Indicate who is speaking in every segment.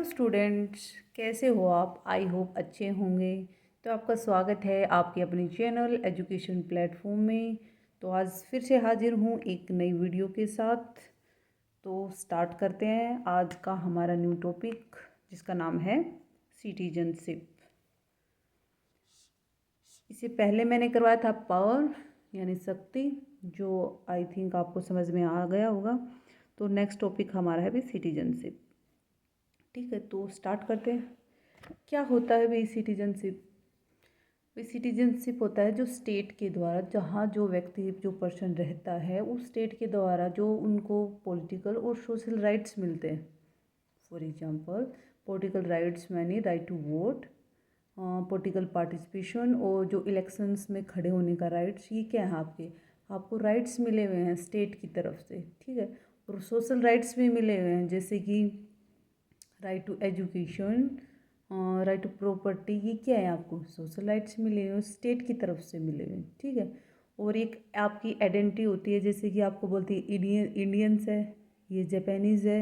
Speaker 1: Students, कैसे हो आप? आई होप अच्छे होंगे। तो आपका स्वागत है आपके अपने चैनल एजुकेशन प्लेटफॉर्म में। तो आज फिर से हाजिर हूँ एक नई वीडियो के साथ। तो स्टार्ट करते हैं आज का हमारा न्यू टॉपिक, जिसका नाम है सिटीजनशिप। इससे पहले मैंने करवाया था पावर यानी शक्ति, जो आई थिंक आपको समझ में आ गया होगा। तो नेक्स्ट टॉपिक हमारा है भी सिटीजनशिप। ठीक है, तो स्टार्ट करते हैं। क्या होता है भाई सिटीजनशिप? भाई सिटीजनशिप होता है जो स्टेट के द्वारा, जहाँ जो व्यक्ति जो पर्सन रहता है उस स्टेट के द्वारा जो उनको पॉलिटिकल और सोशल राइट्स मिलते हैं। फॉर एग्जांपल, पॉलिटिकल राइट्स मैंने right to vote, political participation और जो इलेक्शंस में खड़े होने का राइट्स, ये क्या है आपको राइट्स मिले हुए हैं स्टेट की तरफ से। ठीक है, और सोशल राइट्स भी मिले हुए हैं, जैसे कि right to education, right to property. ये क्या है? आपको सोशल राइट्स मिले हुए स्टेट की तरफ से मिले हुए। ठीक है, और एक आपकी आइडेंटिटी होती है, जैसे कि आपको बोलती है इंडियंस है, ये जापानीज़ है,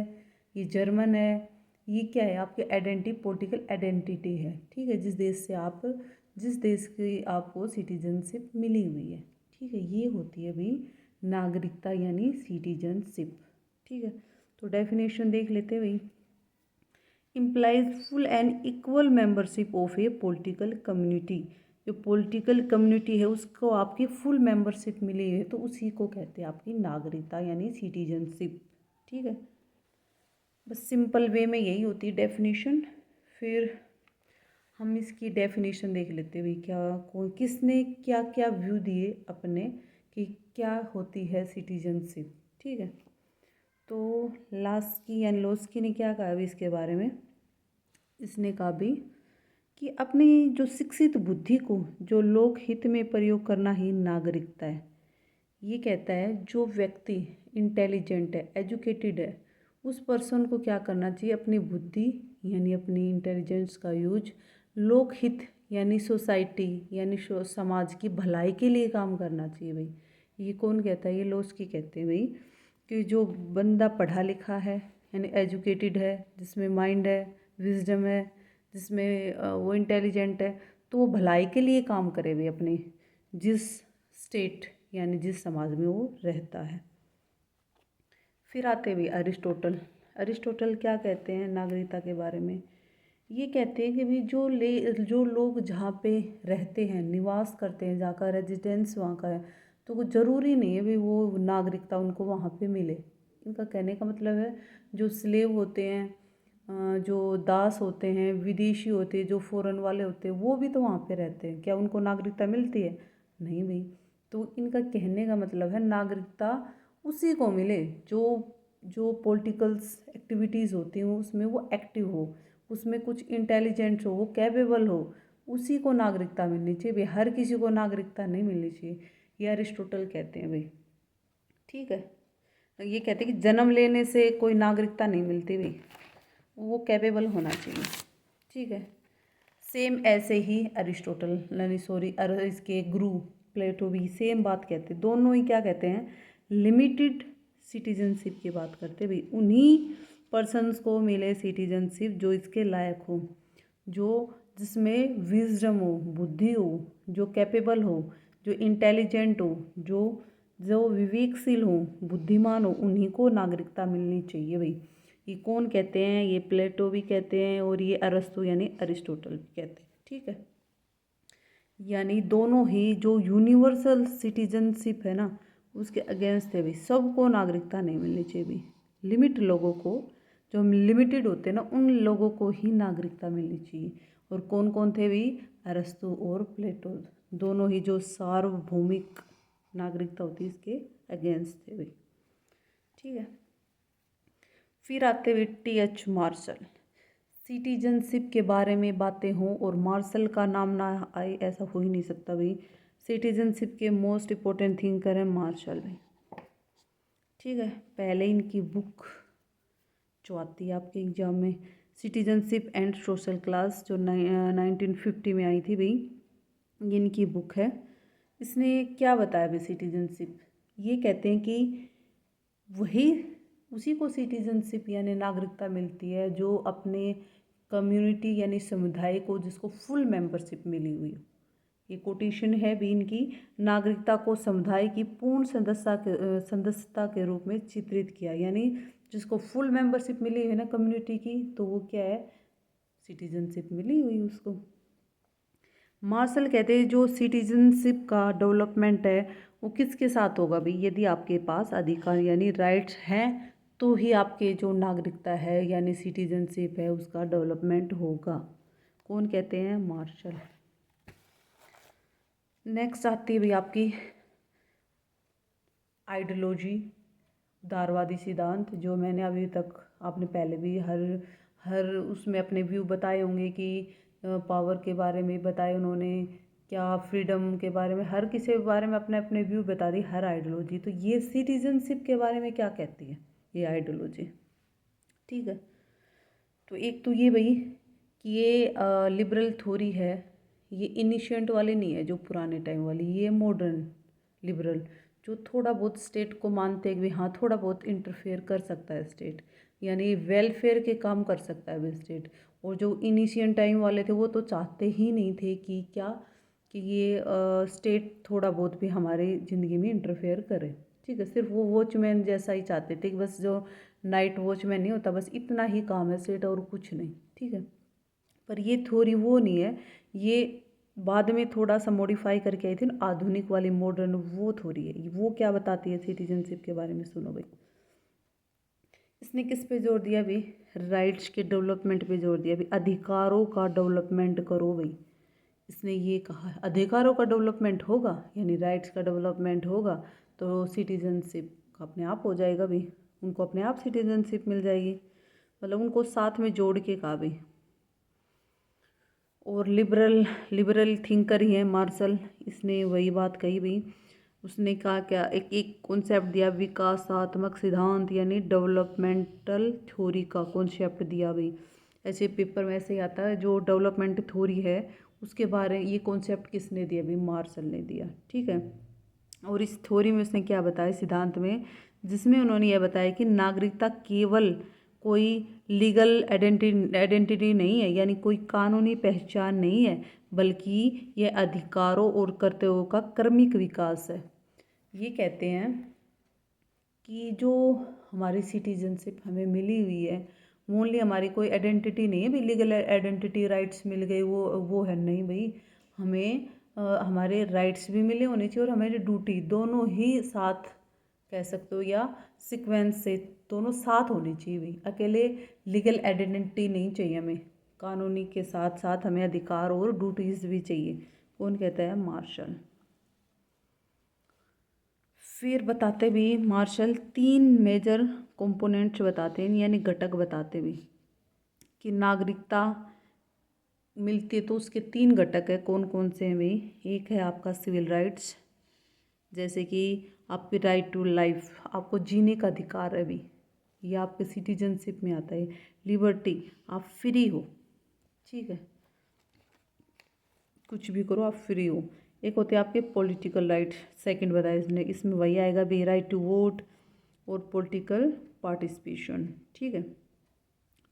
Speaker 1: ये जर्मन है। ये क्या है? आपकी आइडेंटिटी, पॉलिटिकल आइडेंटिटी है। ठीक है, जिस देश की आपको सिटीजनशिप मिली हुई है। ठीक है, ये होती है भाई नागरिकता यानी सिटीजनशिप। ठीक है, तो डेफिनेशन देख लेते हैं भाई। Implies full and equal membership of A political community. जो पॉलिटिकल कम्युनिटी है उसको आपकी फुल मेंबरशिप मिली है, तो उसी को कहते हैं आपकी नागरिकता यानी सिटीजनशिप। ठीक है, बस सिंपल वे में यही होती है डेफिनेशन। फिर हम इसकी डेफिनेशन देख लेते हुए किसने क्या क्या व्यू दिए अपने कि क्या होती है सिटीजनशिप। ठीक है, तो लास्की यानी लोस्की ने क्या कहा अभी इसके बारे में? इसने कहा भी कि अपनी जो शिक्षित बुद्धि को जो लोक हित में प्रयोग करना ही नागरिकता है। ये कहता है जो व्यक्ति इंटेलिजेंट है, एजुकेटेड है, उस पर्सन को क्या करना चाहिए? अपनी बुद्धि यानी अपनी इंटेलिजेंस का यूज लोकहित यानी सोसाइटी यानी समाज की भलाई के लिए काम करना चाहिए भाई। ये कौन कहता है? ये लोस्की कहते हैं भाई कि जो बंदा पढ़ा लिखा है यानी एजुकेटेड है, जिसमें माइंड है, विजडम है, जिसमें वो इंटेलिजेंट है, तो वो भलाई के लिए काम करे भाई अपने जिस स्टेट यानी जिस समाज में वो रहता है। फिर आते हुए अरिस्टोटल क्या कहते हैं नागरिकता के बारे में? ये कहते हैं कि भी जो लोग जहाँ पे रहते हैं, निवास करते हैं, जहाँ का रेजिडेंस वहाँ का है, तो वो ज़रूरी नहीं है भी वो नागरिकता उनको वहाँ पे मिले। इनका कहने का मतलब है जो स्लेव होते हैं, जो दास होते हैं, विदेशी होते हैं, जो फॉरेन वाले होते हैं, वो भी तो वहाँ पे रहते हैं, क्या उनको नागरिकता मिलती है? नहीं भाई। तो इनका कहने का मतलब है नागरिकता उसी को मिले जो जो पॉलिटिकल्स एक्टिविटीज़ होती हैं उसमें वो एक्टिव हो, उसमें कुछ इंटेलिजेंट हो, वो कैपेबल हो, उसी को नागरिकता मिलनी चाहिए भाई। हर किसी को नागरिकता नहीं मिलनी चाहिए, ये अरिस्टोटल कहते हैं भाई। ठीक है, ये कहते हैं कि जन्म लेने से कोई नागरिकता नहीं मिलती भाई, वो कैपेबल होना चाहिए। ठीक है, सेम ऐसे ही अरिस्टोटल यानी सॉरी इसके गुरु प्लेटो भी सेम बात कहते हैं। दोनों ही क्या कहते हैं? लिमिटेड सिटीजनशिप की बात करते हैं भाई। उन्हीं पर्सन्स को मिले सिटीजनशिप जो इसके लायक हो, जो जिसमें विजडम हो, बुद्धि हो, जो कैपेबल हो, जो इंटेलिजेंट हो, जो जो विवेकशील हो, बुद्धिमान हो, उन्हीं को नागरिकता मिलनी चाहिए भाई। ये कौन कहते हैं? ये प्लेटो भी कहते हैं और ये अरस्तु यानी अरिस्टोटल भी कहते हैं। ठीक है, यानी दोनों ही जो यूनिवर्सल सिटीजनशिप है ना, उसके अगेंस्ट है भाई। सबको नागरिकता नहीं मिलनी चाहिए भाई, लिमिट लोगों को, जो लिमिटेड होते हैं ना, उन लोगों को ही नागरिकता मिलनी चाहिए। और कौन कौन थे भाई? अरस्तु और प्लेटो, दोनों ही जो सार्वभौमिक नागरिकता होती है इसके अगेंस्ट थे भाई। ठीक है, फिर आते हुए टी.एच. मार्शल। सिटीजनशिप के बारे में बातें हों और मार्शल का नाम ना आए ऐसा हो ही नहीं सकता भाई। सिटीजनशिप के मोस्ट इम्पोर्टेंट थिंकर हैं मार्शल भाई। ठीक है, पहले इनकी बुक जो आती है आपके एग्जाम में, सिटीजनशिप एंड सोशल क्लास, जो 1950 में आई थी भाई, ये इनकी बुक है। इसने क्या बताया भाई सिटीजनशिप? ये कहते हैं कि वही उसी को सिटीजनशिप यानी नागरिकता मिलती है जो अपने कम्युनिटी यानी समुदाय को, जिसको फुल मेंबरशिप मिली हुई हो। ये कोटेशन है भी इनकी। नागरिकता को समुदाय की पूर्ण सदस्यता के रूप में चित्रित किया, यानी जिसको फुल मेंबरशिप मिली है ना कम्युनिटी की, तो वो क्या है, सिटीजनशिप मिली हुई उसको। मार्शल कहते हैं जो सिटीजनशिप का डेवलपमेंट है वो किसके साथ होगा भाई, यदि आपके पास अधिकार यानी राइट्स हैं तो ही आपके जो नागरिकता है यानी सिटीजनशिप है उसका डेवलपमेंट होगा। कौन कहते हैं, मार्शल। नेक्स्ट आती है भाई आपकी आइडियोलॉजी, उदारवादी सिद्धांत, जो मैंने अभी तक, आपने पहले भी हर हर उसमें अपने व्यू बताए होंगे कि पावर के बारे में बताए उन्होंने, क्या फ्रीडम के बारे में, हर किसी के बारे में अपने अपने व्यू बता दी हर आइडियोलॉजी। तो ये सिटीजनशिप के बारे में क्या कहती है ये आइडियोलॉजी, ठीक है। तो एक तो ये भाई कि ये लिबरल थ्योरी है, ये इनिशिएंट वाली नहीं है जो पुराने टाइम वाली, ये मॉडर्न लिबरल, जो थोड़ा बहुत स्टेट को मानते हैं कि हाँ थोड़ा बहुत इंटरफेयर कर सकता है स्टेट, यानी वेलफेयर के काम कर सकता है स्टेट। और जो इनिशिएंट टाइम वाले थे वो तो चाहते ही नहीं थे कि क्या, कि ये स्टेट थोड़ा बहुत भी हमारी ज़िंदगी में इंटरफेयर करे, ठीक है। सिर्फ वो वॉचमैन जैसा ही चाहते थे कि बस जो नाइट वॉचमैन नहीं होता, बस इतना ही काम है स्टेट और कुछ नहीं, ठीक है। पर ये थ्योरी वो नहीं है, ये बाद में थोड़ा सा मॉडिफाई करके आई थी ना, आधुनिक वाली मॉडर्न वो थ्योरी है। वो क्या बताती है सिटीजनशिप के बारे में, सुनो भाई। इसने किस पे जोर दिया भाई, राइट्स के डेवलपमेंट पे जोर दिया भाई, अधिकारों का डेवलपमेंट करो भाई। इसने ये कहा अधिकारों का डेवलपमेंट होगा यानी राइट्स का डेवलपमेंट होगा तो सिटीजनशिप अपने आप हो जाएगा भाई, उनको अपने आप सिटीजनशिप मिल जाएगी, मतलब उनको साथ में जोड़ के कहा भाई। और लिबरल लिबरल थिंकर ही है मार्शल, इसने वही बात कही भाई। उसने कहा क्या, एक एक कॉन्सेप्ट दिया, विकासात्मक सिद्धांत यानी डेवलपमेंटल थ्योरी का कॉन्सेप्ट दिया भाई। ऐसे पेपर में ऐसे ही आता है, जो डेवलपमेंट थ्योरी है उसके बारे में ये कॉन्सेप्ट किसने दिया भाई, मार्शल ने दिया, ठीक है। और इस थ्योरी में उसने क्या बताया सिद्धांत में, जिसमें उन्होंने यह बताया कि नागरिकता केवल कोई लीगल आइडेंटिटी नहीं है, यानी कोई कानूनी पहचान नहीं है, बल्कि यह अधिकारों और कर्तव्यों का क्रमिक विकास है। ये कहते हैं कि जो हमारी सिटीजनशिप हमें मिली हुई है ओनली हमारी कोई आइडेंटिटी नहीं है भाई, लीगल आइडेंटिटी राइट्स मिल गए वो है नहीं भाई, हमें हमारे राइट्स भी मिले होने चाहिए और हमारी ड्यूटी, दोनों ही साथ कह सकते हो या सीक्वेंस से दोनों साथ होनी चाहिए भाई। अकेले लीगल आइडेंटिटी नहीं चाहिए हमें, कानूनी के साथ साथ हमें अधिकार और ड्यूटीज़ भी चाहिए। कौन कहता है, मार्शल। फिर बताते भी मार्शल 3 मेजर कंपोनेंट्स बताते हैं यानी घटक बताते भी कि नागरिकता मिलती है तो उसके 3 घटक है, कौन कौन से हैं भाई। एक है आपका सिविल राइट्स, जैसे कि आपकी राइट टू लाइफ, आपको जीने का अधिकार है भी, ये आपके सिटीजनशिप में आता है। लिबर्टी, आप फ्री हो, ठीक है, कुछ भी करो आप फ्री हो। एक होते हैं आपके पॉलिटिकल राइट, सेकंड बताया इसने, इसमें वही आएगा भी, राइट टू वोट और पॉलिटिकल पार्टिसिपेशन, ठीक है।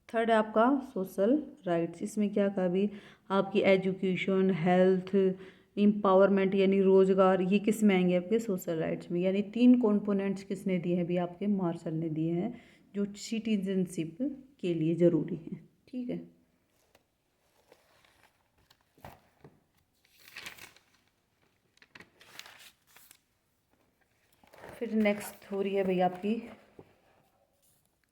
Speaker 1: थर्ड है आपका सोशल राइट्स, इसमें क्या कहा भी, आपकी एजुकेशन, हेल्थ, एम्पावरमेंट यानी रोजगार, ये किस में आएंगे, आपके सोशल राइट्स में। यानी 3 कंपोनेंट्स किसने दिए हैं भी, आपके मार्शल ने दिए हैं, जो सिटीजनशिप के लिए ज़रूरी हैं, ठीक है। फिर नेक्स्ट थ्योरी है भाई आपकी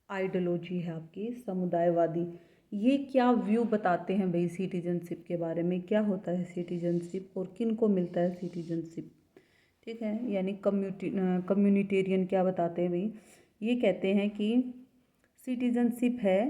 Speaker 1: आइडियोलॉजी है आपकी समुदायवादी। ये क्या व्यू बताते हैं भाई सिटीजनशिप के बारे में, क्या होता है सिटीजनशिप और किन को मिलता है सिटीजनशिप, ठीक है। यानी कम्युनिटेरियन क्या बताते हैं भाई, ये कहते हैं कि सिटीजनशिप है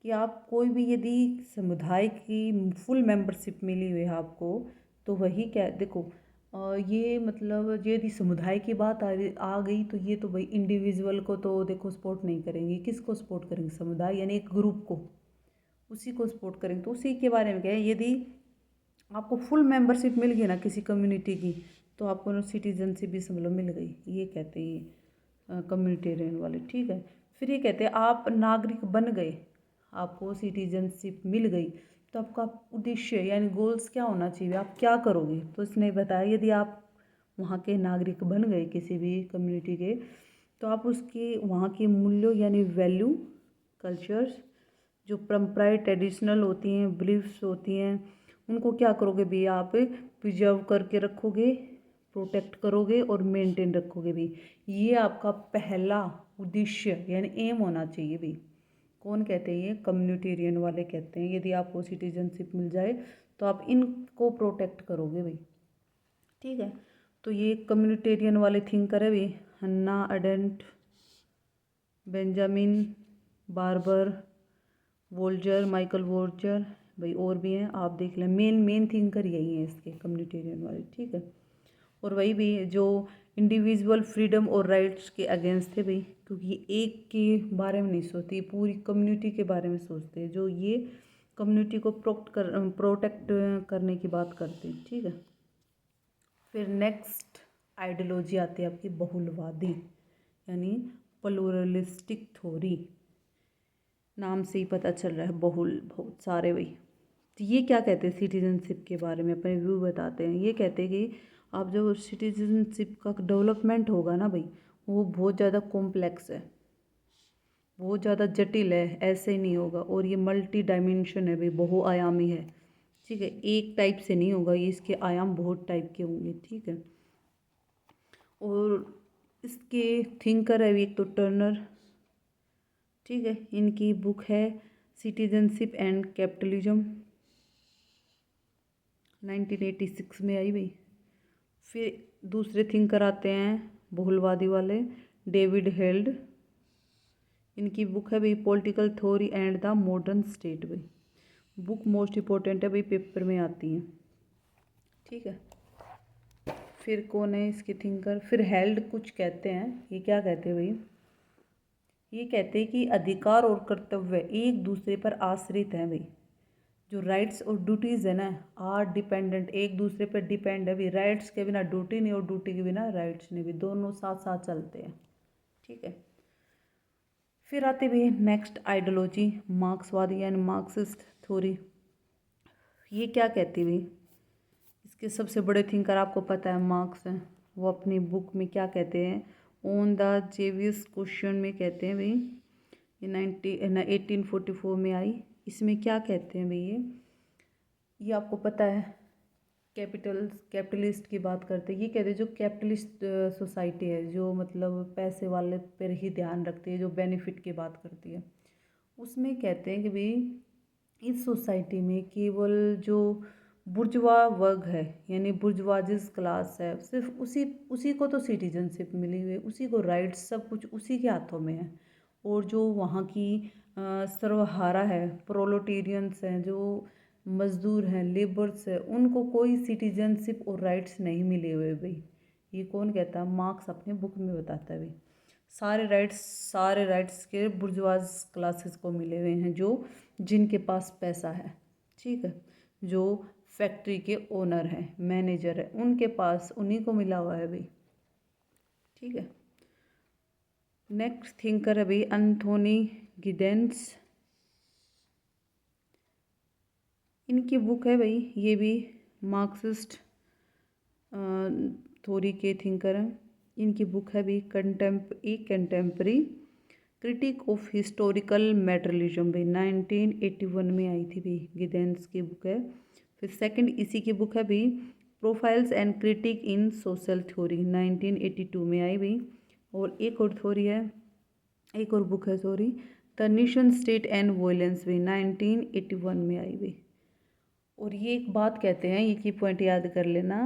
Speaker 1: कि आप कोई भी यदि समुदाय की फुल मेंबरशिप मिली हुई है आपको, तो वही क्या देखो, ये मतलब यदि समुदाय की बात आ गई तो ये तो भाई इंडिविजुअल को तो देखो सपोर्ट नहीं करेंगे, किसको सपोर्ट करेंगे, समुदाय यानी एक ग्रुप को, उसी को सपोर्ट करेंगे। तो उसी के बारे में क्या है, यदि आपको फुल मेंबरशिप मिल गई ना किसी कम्युनिटी की, तो आपको सिटीजनशिप भी समझ लो मिल गई, ये कहते हैं कम्युनिटेरियन वाले, ठीक है। फिर ये कहते हैं आप नागरिक बन गए, आपको सिटीजनशिप मिल गई, तो आपका उद्देश्य यानी गोल्स क्या होना चाहिए, आप क्या करोगे। तो इसने बताया यदि आप वहाँ के नागरिक बन गए किसी भी कम्युनिटी के, तो आप उसके वहाँ के मूल्यों यानी वैल्यू, कल्चर्स, जो परंपराएं ट्रेडिशनल होती हैं, बिलीफ्स होती हैं, उनको क्या करोगे भी, आप प्रिजर्व करके रखोगे, प्रोटेक्ट करोगे और मेंटेन रखोगे भी। ये आपका पहला उद्देश्य यानी एम होना चाहिए भी। कौन कहते हैं, ये कम्युनिटेरियन वाले कहते हैं यदि आपको सिटीजनशिप मिल जाए तो आप इनको प्रोटेक्ट करोगे भाई। ठीक है, तो ये कम्युनिटेरियन वाले थिंकर है भाई, हन्ना अरेंट, बेंजामिन बार्बर, वोल्जर, माइकल वोल्जर भाई, और भी हैं, आप देख लें। मेन थिंकर यही है इसके कम्युनिटेरियन वाले। ठीक है, और वही भी जो इंडिविजुअल फ्रीडम और राइट्स के अगेंस्ट थे भाई, क्योंकि एक के बारे में नहीं सोचते, पूरी कम्युनिटी के बारे में सोचते हैं, जो ये कम्युनिटी को प्रोटेक्ट करने की बात करते हैं। ठीक है, फिर नेक्स्ट आइडियोलॉजी आती है आपकी बहुलवादी यानी प्लूरलिस्टिक थ्योरी। नाम से ही पता चल रहा है बहुल, बहुत सारे भाई। तो ये क्या कहते हैं सिटीजनशिप के बारे में, अपने व्यू बताते हैं। ये कहते हैं कि आप जो सिटीजनशिप का डेवलपमेंट होगा ना भाई, वो बहुत ज़्यादा कॉम्प्लेक्स है, बहुत ज़्यादा जटिल है, ऐसे ही नहीं होगा। और ये मल्टी डायमेंशन है भाई, बहुआयामी है। ठीक है, एक टाइप से नहीं होगा ये, इसके आयाम बहुत टाइप के होंगे। ठीक है, और इसके थिंकर है एक तो टर्नर। ठीक है, इनकी बुक है सिटीजनशिप एंड कैपिटलिज्म, 1986 में आई भाई। फिर दूसरे थिंकर आते हैं बहुलवादी वाले, डेविड हेल्ड। इनकी बुक है भाई political theory and the modern state भाई। बुक मोस्ट इम्पोर्टेंट है भाई, पेपर में आती हैं। ठीक है, फिर कौन है इसके थिंकर, फिर हेल्ड कुछ कहते हैं। ये क्या कहते हैं भाई, ये कहते हैं कि अधिकार और कर्तव्य एक दूसरे पर आश्रित हैं भाई। जो राइट्स और ड्यूटीज़ है ना, आर डिपेंडेंट, एक दूसरे पर डिपेंड है भी। राइट्स के बिना ड्यूटी नहीं और ड्यूटी के बिना राइट्स नहीं भी, दोनों साथ साथ चलते हैं। ठीक है, फिर आते भी नेक्स्ट आइडियोलॉजी मार्क्सवादी यानी मार्क्सिस्ट थ्योरी। ये क्या कहती भाई, इसके सबसे बड़े थिंकर आपको पता है मार्क्स हैं। वो अपनी बुक में क्या कहते हैं, ऑन द जेवियस क्वेश्चन में कहते हैं भाई, ये 1844 में आई। इसमें क्या कहते हैं भाई, ये आपको पता है कैपिटलिस्ट की बात करते हैं। ये कहते हैं जो कैपिटलिस्ट सोसाइटी है, जो मतलब पैसे वाले पर ही ध्यान रखती है, जो बेनिफिट की बात करती है, उसमें कहते हैं कि भाई इस सोसाइटी में केवल जो बुर्जुआ वर्ग है यानी बुर्जुआजिस क्लास है, सिर्फ उसी उसी को तो सिटीजनशिप मिली हुई है, उसी को राइट्स, सब कुछ उसी के हाथों में है। और जो वहाँ की सर्वहारा है, प्रोलेटेरियंस हैं, जो मज़दूर हैं, लेबर्स है, उनको कोई सिटीजनशिप और राइट्स नहीं मिले हुए भाई। ये कौन कहता है, मार्क्स अपने बुक में बताता है भाई। सारे राइट्स के बुर्जुआज क्लासेस को मिले हुए हैं, जो जिनके पास पैसा है। ठीक है, जो फैक्ट्री के ओनर हैं, मैनेजर है, उनके पास, उन्हीं को मिला हुआ है भाई। ठीक है, नेक्स्ट थिंकर है भाई एंथोनी गिडेंस। इनकी बुक है भाई, ये भी मार्क्सिस्ट थ्योरी के थिंकर हैं। इनकी बुक है भाई contemporary critic of historical materialism भाई, 1981 में आई थी भाई, गिडेंस की बुक है। फिर सेकंड इसी की बुक है भाई profiles and critic in social theory, 1982 में आई भाई। और एक और थ्योरी है, एक और बुक है sorry, the nation state and violence भी, 1981 में आई भाई। और ये एक बात कहते हैं, ये की पॉइंट याद कर लेना,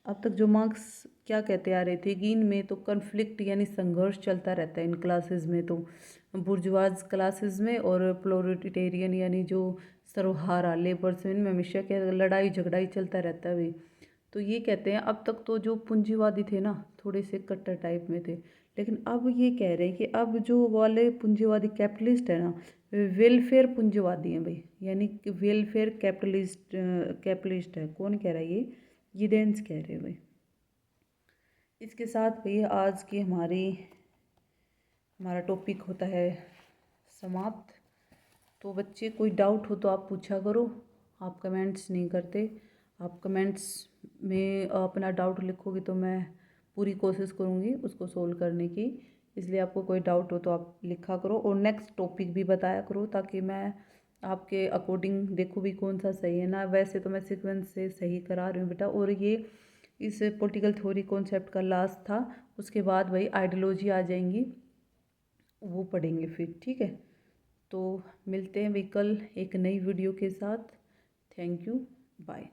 Speaker 1: अब तक जो मार्क्स क्या कहते आ रहे थे कि इनमें तो कन्फ्लिक्ट यानी संघर्ष चलता रहता है इन क्लासेस में, तो बुर्जुआज क्लासेस में और प्रोलेटेरियन यानी जो सर्वहारा लेबर्स में, इनमें हमेशा क्या लड़ाई झगड़ा ही चलता रहता है भाई। तो ये कहते हैं अब तक तो जो पूंजीवादी थे ना, थोड़े से कट्टर टाइप में थे, लेकिन अब ये कह रहे हैं कि अब जो वाले पूंजीवादी कैपिटलिस्ट है ना, वेलफेयर पूंजीवादी हैं भाई, यानी कि वेलफेयर कैपिटलिस्ट है। कौन कह रहा है, ये गिडेंस कह रहे हैं भाई। इसके साथ भाई आज की हमारी हमारा टॉपिक होता है समाप्त। तो बच्चे कोई डाउट हो तो आप पूछा करो, आप कमेंट्स नहीं करते। आप कमेंट्स में अपना डाउट लिखोगे तो मैं पूरी कोशिश करूँगी उसको सोल्व करने की। इसलिए आपको कोई डाउट हो तो आप लिखा करो और नेक्स्ट टॉपिक भी बताया करो, ताकि मैं आपके अकॉर्डिंग देखूँ भी कौन सा सही है ना। वैसे तो मैं सीक्वेंस से सही करा रही हूँ बेटा, और ये इस पॉलिटिकल थ्योरी कॉन्सेप्ट का लास्ट था, उसके बाद वही आइडियोलॉजी आ जाएंगी, वो पढ़ेंगे फिर। ठीक है, तो मिलते हैं भी कल एक नई वीडियो के साथ। Thank you, bye.